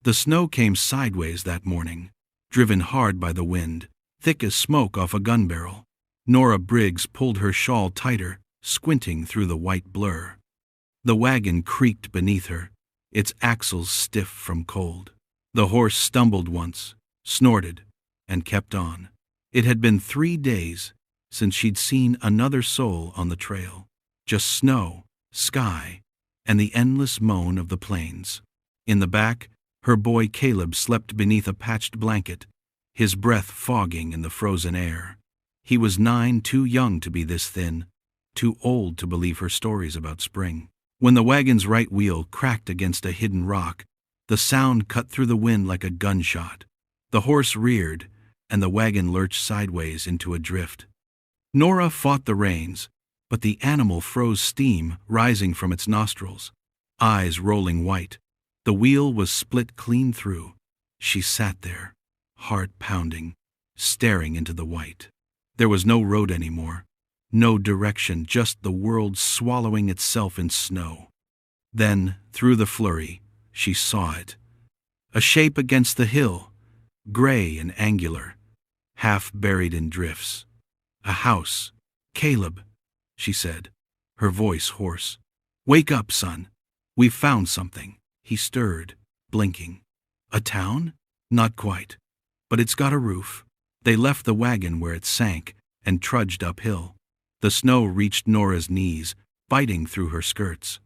The snow came sideways that morning, driven hard by the wind, thick as smoke off a gun barrel. Nora Briggs pulled her shawl tighter, squinting through the white blur. The wagon creaked beneath her, its axles stiff from cold. The horse stumbled once, snorted, and kept on. It had been 3 days since she'd seen another soul on the trail. Just snow, sky, and the endless moan of the plains. In the back, her boy Caleb slept beneath a patched blanket, his breath fogging in the frozen air. He was 9, too young to be this thin, too old to believe her stories about spring. When the wagon's right wheel cracked against a hidden rock, the sound cut through the wind like a gunshot. The horse reared, and the wagon lurched sideways into a drift. Nora fought the reins, but the animal froze steam rising from its nostrils, eyes rolling white. The wheel was split clean through. She sat there, heart pounding, staring into the white. There was no road anymore, no direction, just the world swallowing itself in snow. Then, through the flurry, she saw it. A shape against the hill, gray and angular, half buried in drifts. A house. "Caleb," she said, her voice hoarse. "Wake up, son. We've found something." He stirred, blinking. "A town? Not quite. But it's got a roof." They left the wagon where it sank and trudged uphill. The snow reached Nora's knees, biting through her skirts.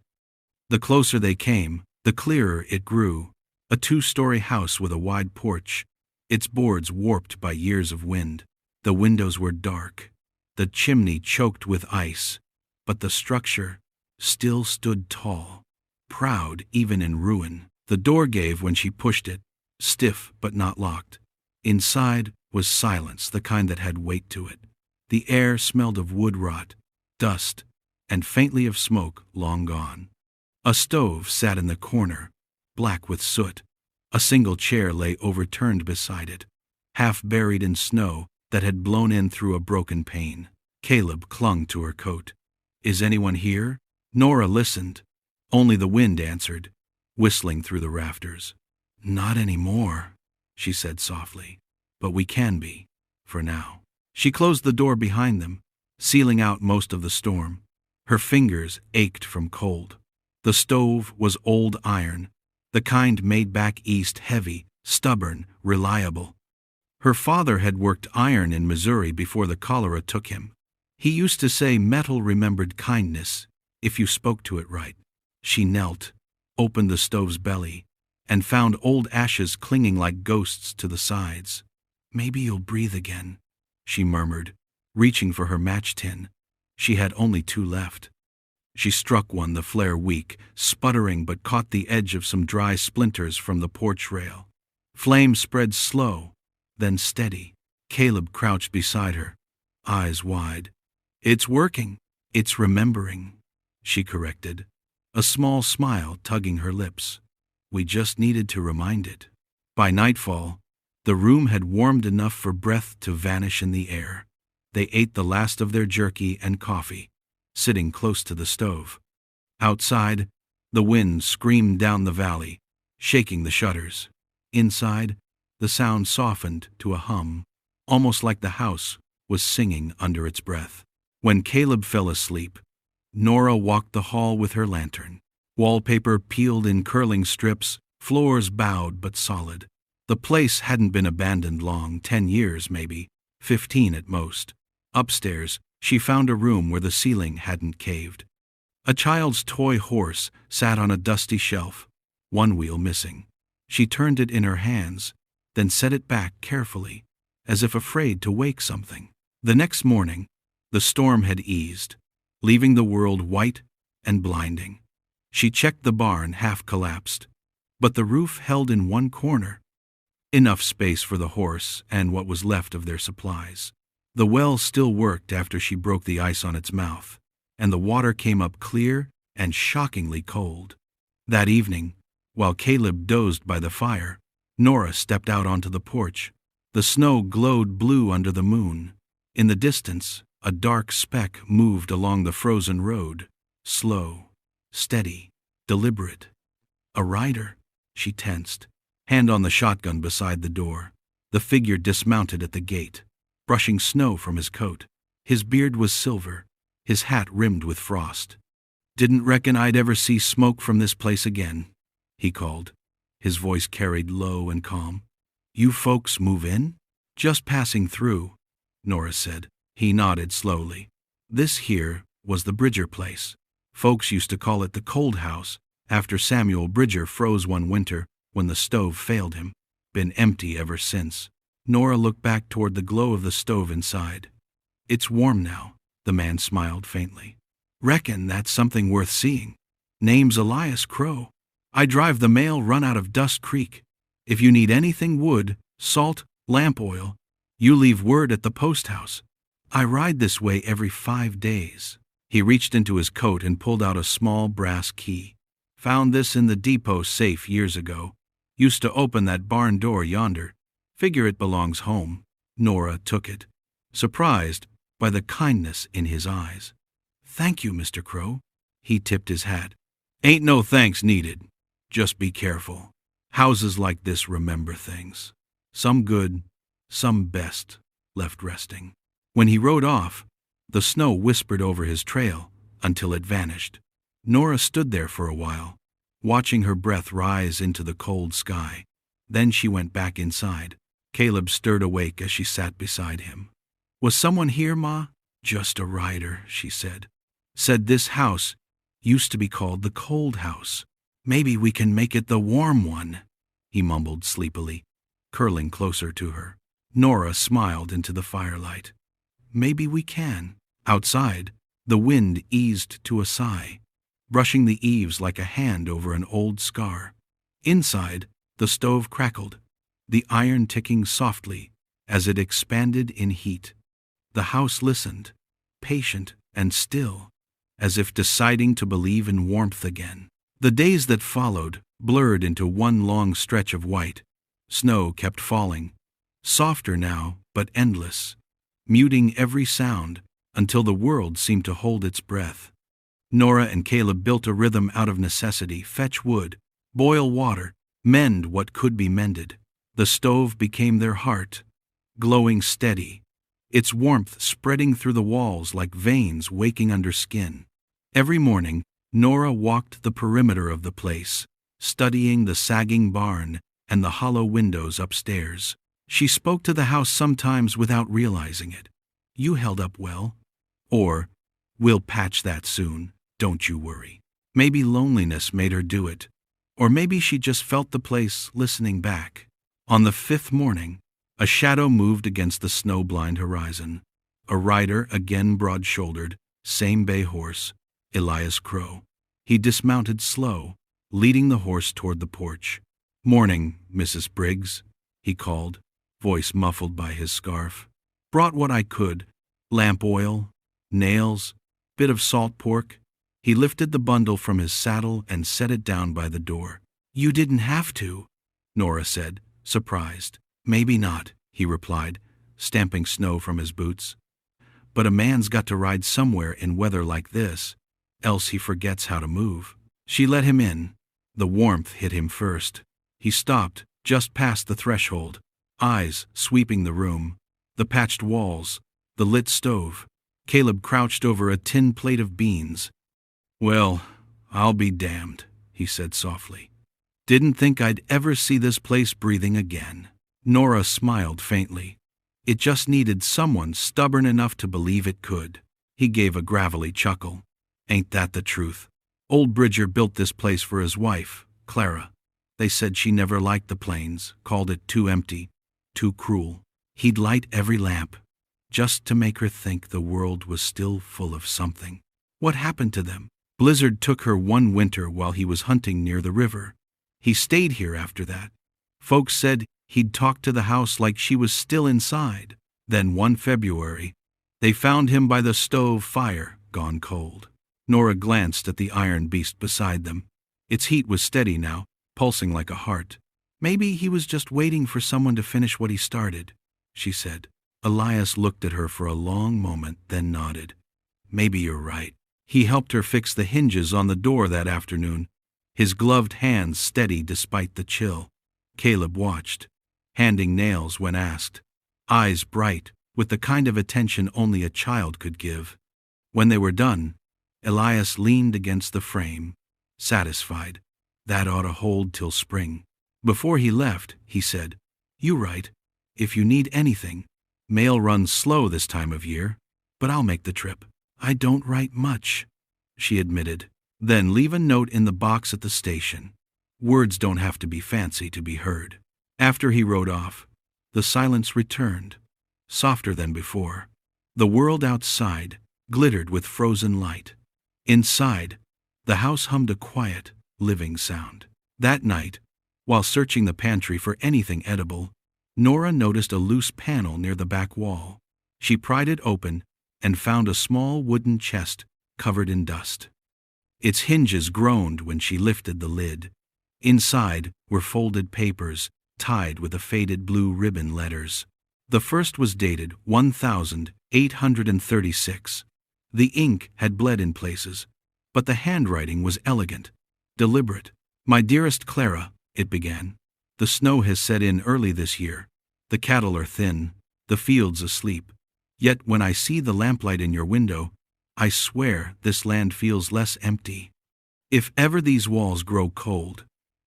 The closer they came, the clearer it grew. A 2-story house with a wide porch, its boards warped by years of wind. The windows were dark, the chimney choked with ice, but the structure still stood tall, proud even in ruin. The door gave when she pushed it, stiff but not locked. Inside was silence, the kind that had weight to it. The air smelled of wood rot, dust, and faintly of smoke long gone. A stove sat in the corner, black with soot. A single chair lay overturned beside it, half buried in snow that had blown in through a broken pane. Caleb clung to her coat. "Is anyone here?" Nora listened. Only the wind answered, whistling through the rafters. "Not anymore," she said softly. "But we can be, for now." She closed the door behind them, sealing out most of the storm. Her fingers ached from cold. The stove was old iron, the kind made back east, heavy, stubborn, reliable. Her father had worked iron in Missouri before the cholera took him. He used to say metal remembered kindness if you spoke to it right. She knelt, opened the stove's belly, and found old ashes clinging like ghosts to the sides. "Maybe you'll breathe again," she murmured, reaching for her match tin. She had only 2 left. She struck one, the flare weak, sputtering, but caught the edge of some dry splinters from the porch rail. Flame spread slow, then steady. Caleb crouched beside her, eyes wide. "It's working. It's remembering," she corrected, a small smile tugging her lips. "We just needed to remind it." By nightfall, the room had warmed enough for breath to vanish in the air. They ate the last of their jerky and coffee, sitting close to the stove. Outside, the wind screamed down the valley, shaking the shutters. Inside, the sound softened to a hum, almost like the house was singing under its breath. When Caleb fell asleep, Nora walked the hall with her lantern. Wallpaper peeled in curling strips, floors bowed but solid. The place hadn't been abandoned long, 10 years maybe, 15 at most. Upstairs, she found a room where the ceiling hadn't caved. A child's toy horse sat on a dusty shelf, one wheel missing. She turned it in her hands, then set it back carefully, as if afraid to wake something. The next morning, the storm had eased, leaving the world white and blinding. She checked the barn, half collapsed, but the roof held in one corner, enough space for the horse and what was left of their supplies. The well still worked after she broke the ice on its mouth, and the water came up clear and shockingly cold. That evening, while Caleb dozed by the fire, Nora stepped out onto the porch. The snow glowed blue under the moon. In the distance, a dark speck moved along the frozen road, slow, steady, deliberate. A rider, she tensed, hand on the shotgun beside the door. The figure dismounted at the gate, brushing snow from his coat. His beard was silver, his hat rimmed with frost. "Didn't reckon I'd ever see smoke from this place again," he called. His voice carried low and calm. "You folks move in?" "Just passing through," Nora said. He nodded slowly. This here was the Bridger place. Folks used to call it the Cold House, after Samuel Bridger froze one winter when the stove failed him. Been empty ever since. Nora looked back toward the glow of the stove inside. "It's warm now," the man smiled faintly. "Reckon that's something worth seeing. Name's Elias Crow. I drive the mail run out of Dust Creek. If you need anything wood, salt, lamp oil, you leave word at the post house. I ride this way every 5 days." He reached into his coat and pulled out a small brass key. "Found this in the depot safe years ago. Used to open that barn door yonder. Figure it belongs home." Nora took it, surprised by the kindness in his eyes. "Thank you, Mr. Crow." He tipped his hat. "Ain't no thanks needed. Just be careful. Houses like this remember things. Some good, some best, left resting." When he rode off, the snow whispered over his trail until it vanished. Nora stood there for a while, watching her breath rise into the cold sky. Then she went back inside. Caleb stirred awake as she sat beside him. "Was someone here, Ma?" "Just a rider," she said. "Said this house used to be called the Cold House. Maybe we can make it the Warm One," he mumbled sleepily, curling closer to her. Nora smiled into the firelight. "Maybe we can." Outside, the wind eased to a sigh, brushing the eaves like a hand over an old scar. Inside, the stove crackled, the iron ticking softly as it expanded in heat. The house listened, patient and still, as if deciding to believe in warmth again. The days that followed blurred into one long stretch of white. Snow kept falling, softer now but endless, muting every sound until the world seemed to hold its breath. Nora and Caleb built a rhythm out of necessity: fetch wood, boil water, mend what could be mended. The stove became their heart, glowing steady, its warmth spreading through the walls like veins waking under skin. Every morning, Nora walked the perimeter of the place, studying the sagging barn and the hollow windows upstairs. She spoke to the house sometimes without realizing it. "You held up well." Or, "We'll patch that soon, don't you worry." Maybe loneliness made her do it, or maybe she just felt the place listening back. On the 5th morning, a shadow moved against the snow-blind horizon. A rider, again broad-shouldered, same bay horse, Elias Crow. He dismounted slow, leading the horse toward the porch. "Morning, Mrs. Briggs," he called, voice muffled by his scarf. "Brought what I could, lamp oil, nails, bit of salt pork." He lifted the bundle from his saddle and set it down by the door. "You didn't have to," Nora said, surprised. "Maybe not," he replied, stamping snow from his boots. "But a man's got to ride somewhere in weather like this, else he forgets how to move." She let him in. The warmth hit him first. He stopped, just past the threshold, eyes sweeping the room, the patched walls, the lit stove. Caleb crouched over a tin plate of beans. "Well, I'll be damned," he said softly. "Didn't think I'd ever see this place breathing again." Nora smiled faintly. It just needed someone stubborn enough to believe it could. He gave a gravelly chuckle. "Ain't that the truth? Old Bridger built this place for his wife, Clara. They said she never liked the plains, called it too empty, too cruel. He'd light every lamp, just to make her think the world was still full of something. What happened to them? Blizzard took her one winter while he was hunting near the river. He stayed here after that. Folks said he'd talk to the house like she was still inside. Then one February, they found him by the stove fire, gone cold." Nora glanced at the iron beast beside them. Its heat was steady now, pulsing like a heart. "Maybe he was just waiting for someone to finish what he started," she said. Elias looked at her for a long moment, then nodded. "Maybe you're right." He helped her fix the hinges on the door that afternoon, his gloved hands steady despite the chill. Caleb watched, handing nails when asked, eyes bright, with the kind of attention only a child could give. When they were done, Elias leaned against the frame, satisfied. That ought to hold till spring. Before he left, he said, "You write. If you need anything. Mail runs slow this time of year, but I'll make the trip." "I don't write much," she admitted. "Then leave a note in the box at the station. Words don't have to be fancy to be heard." After he rode off, the silence returned, softer than before. The world outside glittered with frozen light. Inside, the house hummed a quiet, living sound. That night, while searching the pantry for anything edible, Nora noticed a loose panel near the back wall. She pried it open and found a small wooden chest covered in dust. Its hinges groaned when she lifted the lid. Inside were folded papers tied with a faded blue ribbon letters. The first was dated 1836. The ink had bled in places, but the handwriting was elegant, deliberate. "My dearest Clara," it began, "the snow has set in early this year. The cattle are thin, the fields asleep. Yet when I see the lamplight in your window, I swear this land feels less empty. If ever these walls grow cold,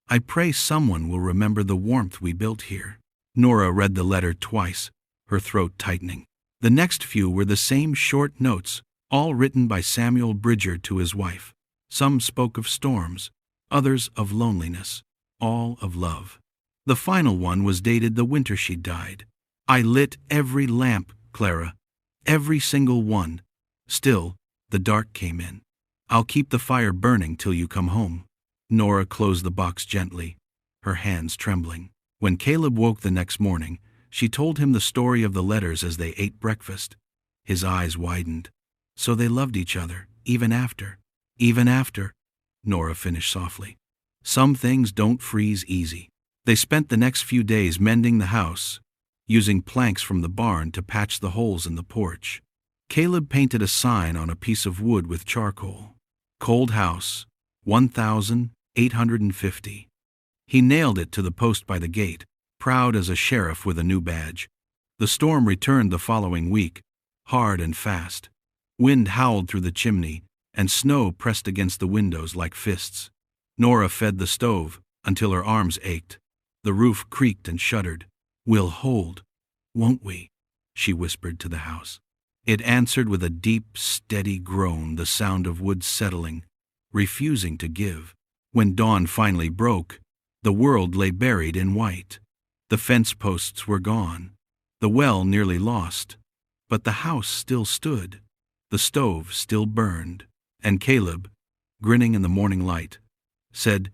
I pray someone will remember the warmth we built here." Nora read the letter twice, her throat tightening. The next few were the same short notes, all written by Samuel Bridger to his wife. Some spoke of storms, others of loneliness, all of love. The final one was dated the winter she died. "I lit every lamp, Clara, every single one. Still, the dark came in. I'll keep the fire burning till you come home." Nora closed the box gently, her hands trembling. When Caleb woke the next morning, she told him the story of the letters as they ate breakfast. His eyes widened. "So they loved each other, even after." "Even after," Nora finished softly. "Some things don't freeze easy." They spent the next few days mending the house, using planks from the barn to patch the holes in the porch. Caleb painted a sign on a piece of wood with charcoal. "Cold House, 1850. He nailed it to the post by the gate, proud as a sheriff with a new badge. The storm returned the following week, hard and fast. Wind howled through the chimney, and snow pressed against the windows like fists. Nora fed the stove until her arms ached. The roof creaked and shuddered. "We'll hold, won't we?" she whispered to the house. It answered with a deep, steady groan, the sound of wood settling, refusing to give. When dawn finally broke, the world lay buried in white. The fence posts were gone, the well nearly lost, but the house still stood, the stove still burned, and Caleb, grinning in the morning light, said,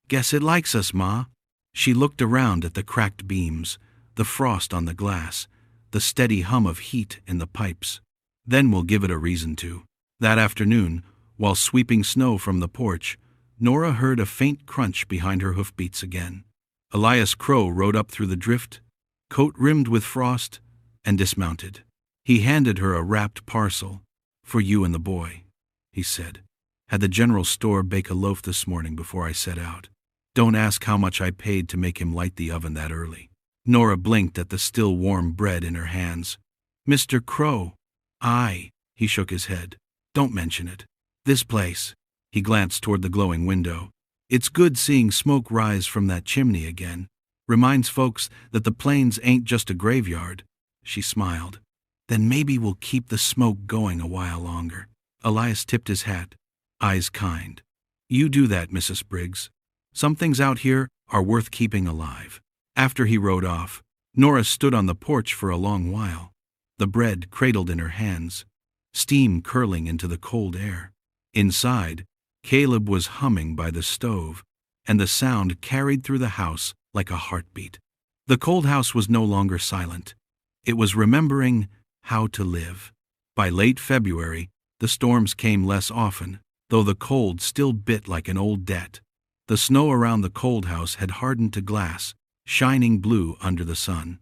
"Guess it likes us, Ma." She looked around at the cracked beams, the frost on the glass, the steady hum of heat in the pipes. "Then we'll give it a reason to." That afternoon, while sweeping snow from the porch, Nora heard a faint crunch behind her hoofbeats again. Elias Crow rode up through the drift, coat rimmed with frost, and dismounted. He handed her a wrapped parcel. "For you and the boy," he said. "Had the general store bake a loaf this morning before I set out. Don't ask how much I paid to make him light the oven that early." Nora blinked at the still warm bread in her hands. "Mr. Crow." "Aye," he shook his head. "Don't mention it. This place." He glanced toward the glowing window. "It's good seeing smoke rise from that chimney again. Reminds folks that the plains ain't just a graveyard." She smiled. "Then maybe we'll keep the smoke going a while longer." Elias tipped his hat, eyes kind. "You do that, Mrs. Briggs. Some things out here are worth keeping alive." After he rode off, Nora stood on the porch for a long while, the bread cradled in her hands, steam curling into the cold air. Inside, Caleb was humming by the stove, and the sound carried through the house like a heartbeat. The cold house was no longer silent. It was remembering how to live. By late February, the storms came less often, though the cold still bit like an old debt. The snow around the cold house had hardened to glass, shining blue under the sun.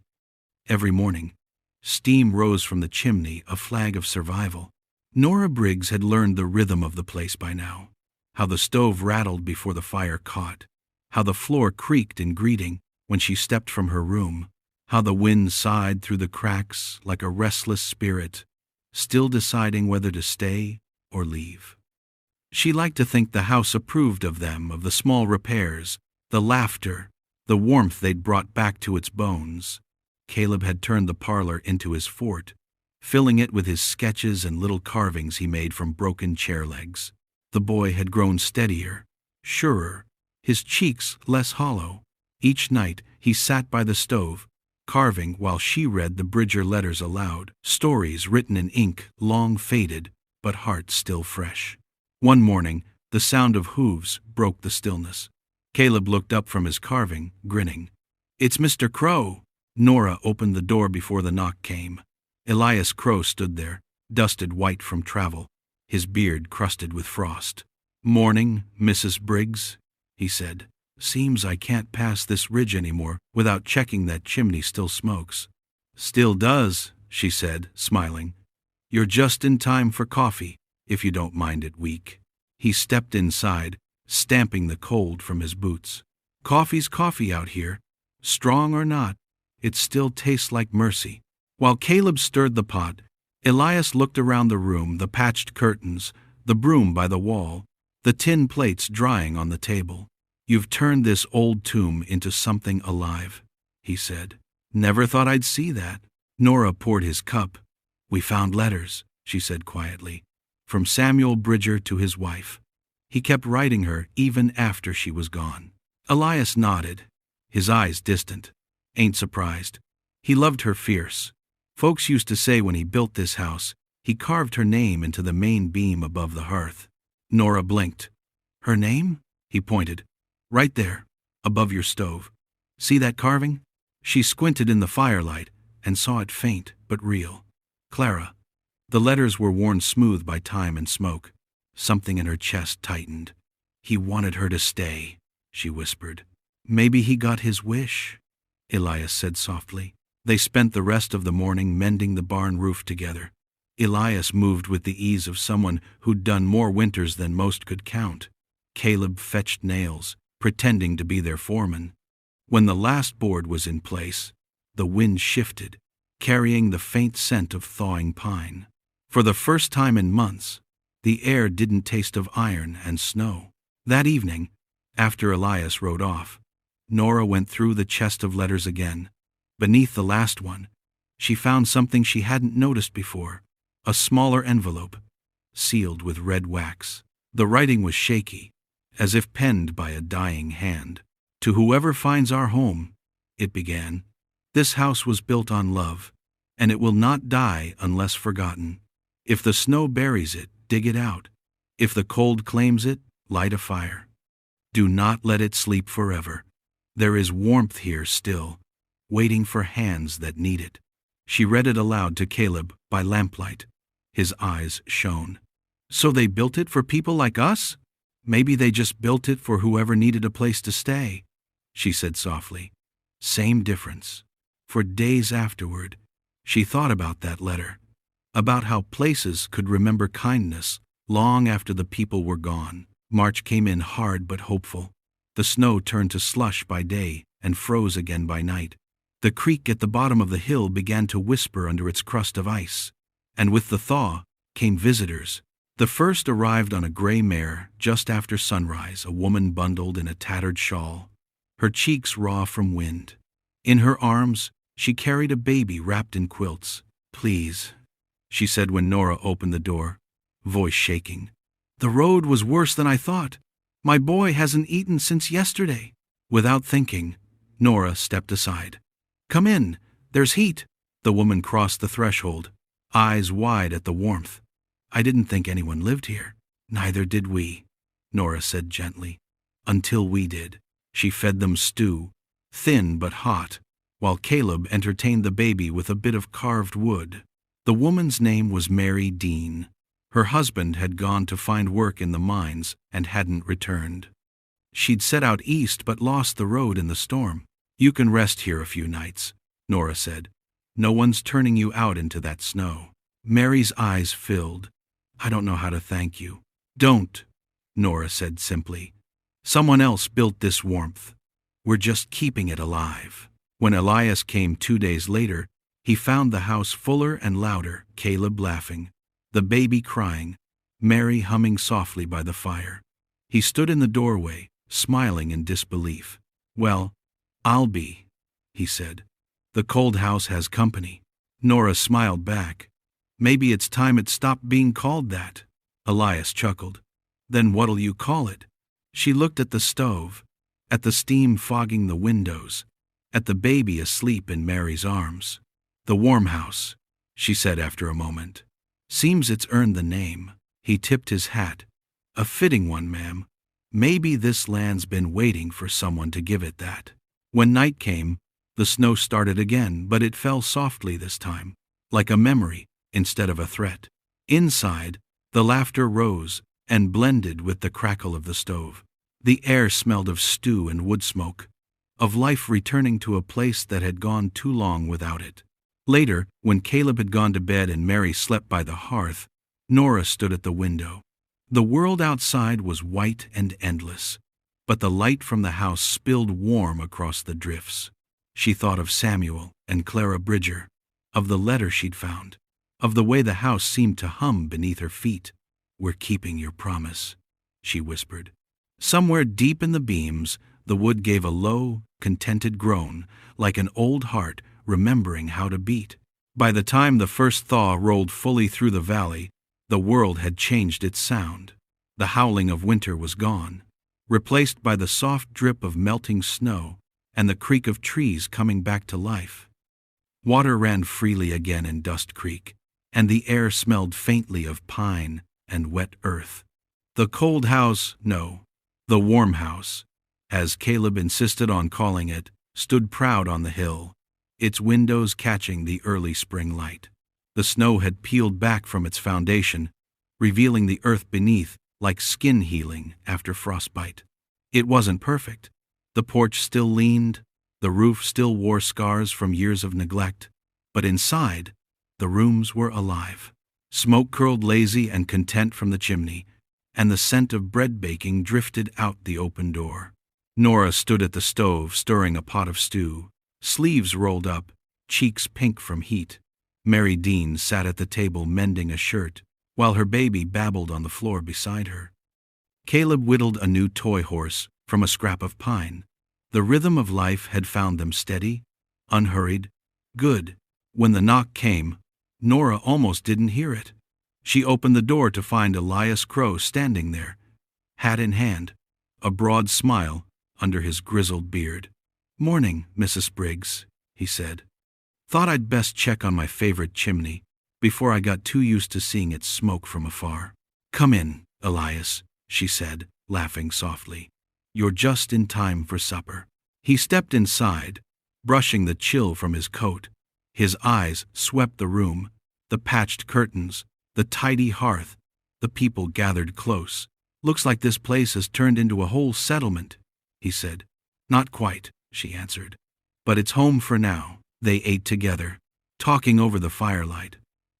Every morning, steam rose from the chimney, a flag of survival. Nora Briggs had learned the rhythm of the place by now, how the stove rattled before the fire caught, how the floor creaked in greeting, when she stepped from her room, how the wind sighed through the cracks like a restless spirit, still deciding whether to stay or leave. She liked to think the house approved of them, of the small repairs, the laughter, the warmth they'd brought back to its bones. Caleb had turned the parlor into his fort, filling it with his sketches and little carvings he made from broken chair legs. The boy had grown steadier, surer, his cheeks less hollow. Each night he sat by the stove, carving while she read the Bridger letters aloud, stories written in ink long faded, but heart still fresh. One morning, the sound of hooves broke the stillness. Caleb looked up from his carving, grinning. "It's Mr. Crow." Nora opened the door before the knock came. Elias Crow stood there, dusted white from travel, his beard crusted with frost. "Morning, Mrs. Briggs," he said. "Seems I can't pass this ridge anymore without checking that chimney still smokes." "Still does," she said, smiling. "You're just in time for coffee, if you don't mind it weak." He stepped inside, stamping the cold from his boots. "Coffee's coffee out here. Strong or not, it still tastes like mercy." While Caleb stirred the pot, Elias looked around the room, the patched curtains, the broom by the wall, the tin plates drying on the table. "You've turned this old tomb into something alive," he said. "Never thought I'd see that." Nora poured his cup. "We found letters," she said quietly, "from Samuel Bridger to his wife. He kept writing her even after she was gone." Elias nodded, his eyes distant. "Ain't surprised. He loved her fierce. Folks used to say when he built this house, he carved her name into the main beam above the hearth." Nora blinked. "Her name?" He pointed. "Right there, above your stove. See that carving?" She squinted in the firelight and saw it faint but real. "Clara." The letters were worn smooth by time and smoke. Something in her chest tightened. "He wanted her to stay," she whispered. "Maybe he got his wish," Elias said softly. They spent the rest of the morning mending the barn roof together. Elias moved with the ease of someone who'd done more winters than most could count. Caleb fetched nails, pretending to be their foreman. When the last board was in place, the wind shifted, carrying the faint scent of thawing pine. For the first time in months, the air didn't taste of iron and snow. That evening, after Elias rode off, Nora went through the chest of letters again. Beneath the last one, she found something she hadn't noticed before, a smaller envelope, sealed with red wax. The writing was shaky, as if penned by a dying hand. "To whoever finds our home," it began, "this house was built on love, and it will not die unless forgotten. If the snow buries it, dig it out. If the cold claims it, light a fire. Do not let it sleep forever. There is warmth here still, waiting for hands that need it." She read it aloud to Caleb by lamplight. His eyes shone. "So they built it for people like us? Maybe they just built it for whoever needed a place to stay," she said softly. Same difference. For days afterward, she thought about that letter, about how places could remember kindness long after the people were gone. March came in hard but hopeful. The snow turned to slush by day and froze again by night. The creek at the bottom of the hill began to whisper under its crust of ice. And with the thaw came visitors. The first arrived on a gray mare just after sunrise, a woman bundled in a tattered shawl, her cheeks raw from wind. In her arms, she carried a baby wrapped in quilts. "Please," she said when Nora opened the door, voice shaking. "The road was worse than I thought. My boy hasn't eaten since yesterday." Without thinking, Nora stepped aside. "Come in, there's heat." The woman crossed the threshold, eyes wide at the warmth. "I didn't think anyone lived here." "Neither did we," Nora said gently. "Until we did." She fed them stew, thin but hot, while Caleb entertained the baby with a bit of carved wood. The woman's name was Mary Dean. Her husband had gone to find work in the mines and hadn't returned. She'd set out east but lost the road in the storm. "You can rest here a few nights," Nora said. "No one's turning you out into that snow." Mary's eyes filled. "I don't know how to thank you." "Don't," Nora said simply. "Someone else built this warmth. We're just keeping it alive." When Elias came 2 days later, he found the house fuller and louder, Caleb laughing, the baby crying, Mary humming softly by the fire. He stood in the doorway, smiling in disbelief. "Well, I'll be," he said. "The cold house has company." Nora smiled back. "Maybe it's time it stopped being called that." Elias chuckled. "Then what'll you call it?" She looked at the stove, at the steam fogging the windows, at the baby asleep in Mary's arms. "The warm house," she said after a moment. "Seems it's earned the name." He tipped his hat. "A fitting one, ma'am. Maybe this land's been waiting for someone to give it that." When night came, the snow started again, but it fell softly this time, like a memory instead of a threat. Inside, the laughter rose and blended with the crackle of the stove. The air smelled of stew and wood smoke, of life returning to a place that had gone too long without it. Later, when Caleb had gone to bed and Mary slept by the hearth, Nora stood at the window. The world outside was white and endless, but the light from the house spilled warm across the drifts. She thought of Samuel and Clara Bridger, of the letter she'd found, of the way the house seemed to hum beneath her feet. "We're keeping your promise," she whispered. Somewhere deep in the beams, the wood gave a low, contented groan, like an old heart remembering how to beat. By the time the first thaw rolled fully through the valley, the world had changed its sound. The howling of winter was gone, replaced by the soft drip of melting snow and the creak of trees coming back to life. Water ran freely again in Dust Creek, and the air smelled faintly of pine and wet earth. The cold house, no, the warm house, as Caleb insisted on calling it, stood proud on the hill, its windows catching the early spring light. The snow had peeled back from its foundation, revealing the earth beneath like skin healing after frostbite. It wasn't perfect. The porch still leaned, the roof still wore scars from years of neglect, but inside, the rooms were alive. Smoke curled lazy and content from the chimney, and the scent of bread baking drifted out the open door. Nora stood at the stove stirring a pot of stew, sleeves rolled up, cheeks pink from heat. Mary Dean sat at the table mending a shirt, while her baby babbled on the floor beside her. Caleb whittled a new toy horse from a scrap of pine. The rhythm of life had found them steady, unhurried, good. When the knock came, Nora almost didn't hear it. She opened the door to find Elias Crow standing there, hat in hand, a broad smile under his grizzled beard. "Morning, Mrs. Briggs," he said. "Thought I'd best check on my favorite chimney before I got too used to seeing its smoke from afar." "Come in, Elias," she said, laughing softly. "You're just in time for supper." He stepped inside, brushing the chill from his coat. His eyes swept the room, the patched curtains, the tidy hearth, the people gathered close. "Looks like this place has turned into a whole settlement," he said. "Not quite," she answered. "But it's home for now." They ate together, talking over the firelight.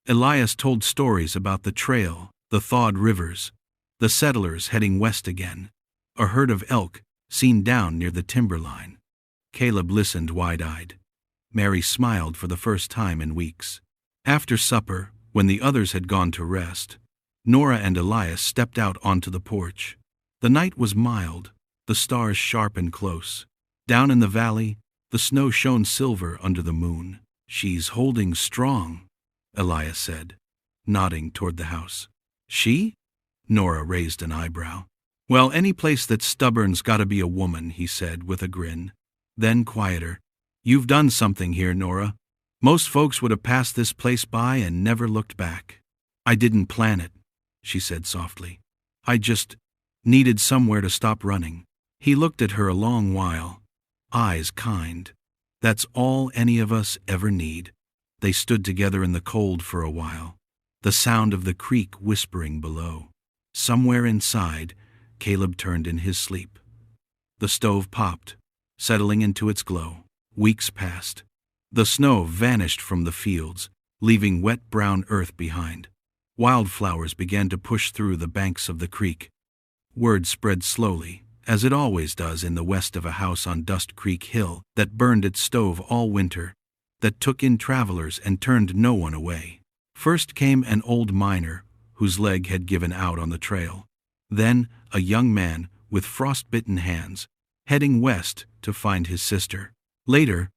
Elias told stories about the trail, the thawed rivers, the settlers heading west again, a herd of elk seen down near the timberline. Caleb listened wide-eyed. Mary smiled for the first time in weeks. After supper, when the others had gone to rest, Nora and Elias stepped out onto the porch. The night was mild, the stars sharp and close. Down in the valley, the snow shone silver under the moon. "She's holding strong," Elias said, nodding toward the house. "She?" Nora raised an eyebrow. "Well, any place that's stubborn's gotta be a woman," he said with a grin. Then quieter, "You've done something here, Nora. Most folks would have passed this place by and never looked back." "I didn't plan it," she said softly. "I just needed somewhere to stop running." He looked at her a long while, eyes kind. "That's all any of us ever need." They stood together in the cold for a while, the sound of the creek whispering below. Somewhere inside, Caleb turned in his sleep. The stove popped, settling into its glow. Weeks passed. The snow vanished from the fields, leaving wet brown earth behind. Wildflowers began to push through the banks of the creek. Word spread slowly, as it always does in the west of a house on Dust Creek Hill that burned its stove all winter, that took in travelers and turned no one away. First came an old miner whose leg had given out on the trail. Then a young man with frostbitten hands, heading west to find his sister. Later,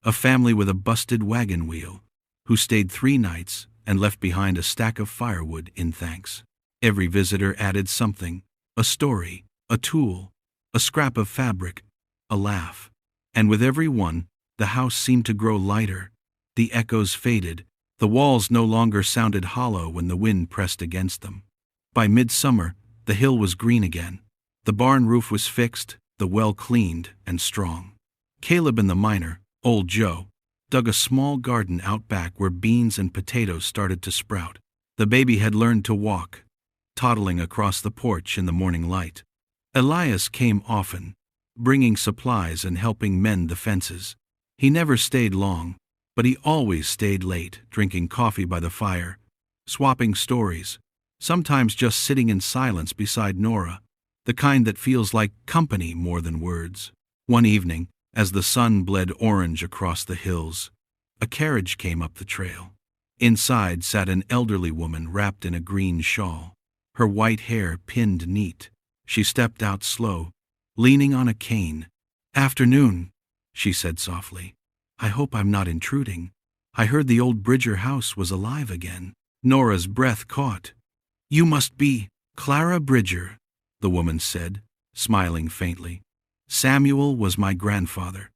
a family with a busted wagon wheel, who stayed 3 nights and left behind a stack of firewood in thanks. Every visitor added something, a story, a tool, a scrap of fabric, a laugh. And with every one, the house seemed to grow lighter. The echoes faded. The walls no longer sounded hollow when the wind pressed against them. By midsummer, the hill was green again. The barn roof was fixed, the well cleaned and strong. Caleb and the miner, old Joe, dug a small garden out back where beans and potatoes started to sprout. The baby had learned to walk, toddling across the porch in the morning light. Elias came often, bringing supplies and helping mend the fences. He never stayed long, but he always stayed late, drinking coffee by the fire, swapping stories, sometimes just sitting in silence beside Nora, the kind that feels like company more than words. One evening, as the sun bled orange across the hills, a carriage came up the trail. Inside sat an elderly woman wrapped in a green shawl, her white hair pinned neat. She stepped out slow, leaning on a cane. "Afternoon," she said softly. "I hope I'm not intruding. I heard the old Bridger house was alive again." Nora's breath caught. "You must be Clara Bridger," the woman said, smiling faintly. "Samuel was my grandfather.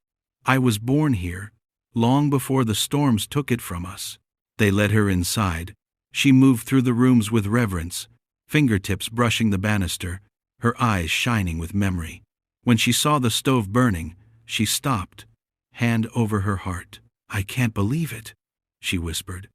I was born here, long before the storms took it from us." They led her inside. She moved through the rooms with reverence, fingertips brushing the banister, her eyes shining with memory. When she saw the stove burning, she stopped, hand over her heart. "I can't believe it," she whispered.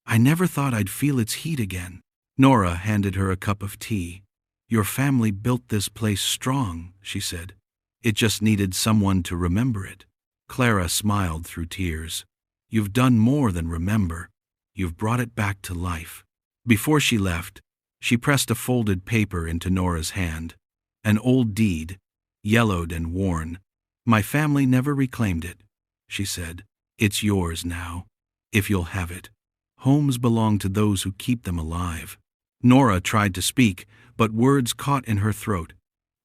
"I never thought I'd feel its heat again." Nora handed her a cup of tea. "Your family built this place strong," she said. "It just needed someone to remember it." Clara smiled through tears. "You've done more than remember. You've brought it back to life." Before she left, she pressed a folded paper into Nora's hand. An old deed, yellowed and worn. "My family never reclaimed it," she said. "It's yours now, if you'll have it. Homes belong to those who keep them alive." Nora tried to speak, but words caught in her throat.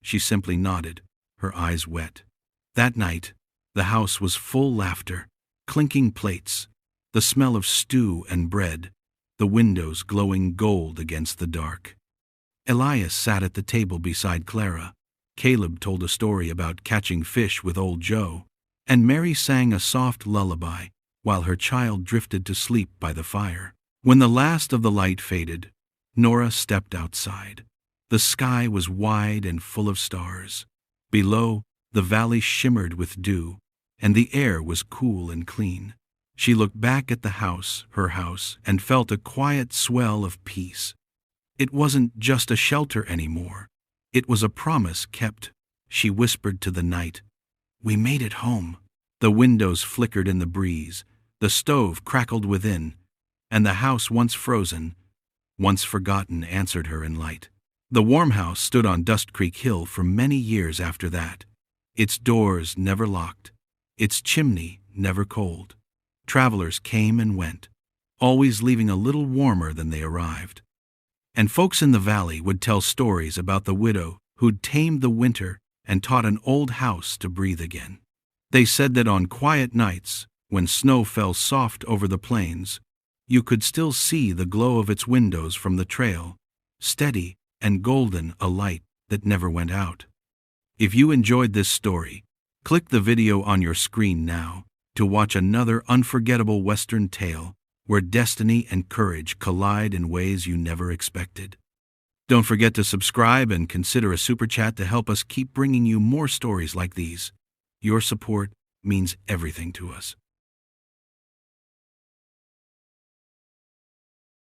She simply nodded, her eyes wet. That night, the house was full laughter, clinking plates, the smell of stew and bread, the windows glowing gold against the dark. Elias sat at the table beside Clara. Caleb told a story about catching fish with old Joe, and Mary sang a soft lullaby while her child drifted to sleep by the fire. When the last of the light faded, Nora stepped outside. The sky was wide and full of stars. Below, the valley shimmered with dew, and the air was cool and clean. She looked back at the house, her house, and felt a quiet swell of peace. It wasn't just a shelter anymore. It was a promise kept. She whispered to the night, "We made it home." The windows flickered in the breeze, the stove crackled within, and the house once frozen, once forgotten, answered her in light. The warm house stood on Dust Creek Hill for many years after that. Its doors never locked, its chimney never cold. Travelers came and went, always leaving a little warmer than they arrived. And folks in the valley would tell stories about the widow who'd tamed the winter and taught an old house to breathe again. They said that on quiet nights, when snow fell soft over the plains, you could still see the glow of its windows from the trail, steady and golden, a light that never went out. If you enjoyed this story, click the video on your screen now to watch another unforgettable Western tale where destiny and courage collide in ways you never expected. Don't forget to subscribe and consider a super chat to help us keep bringing you more stories like these. Your support means everything to us.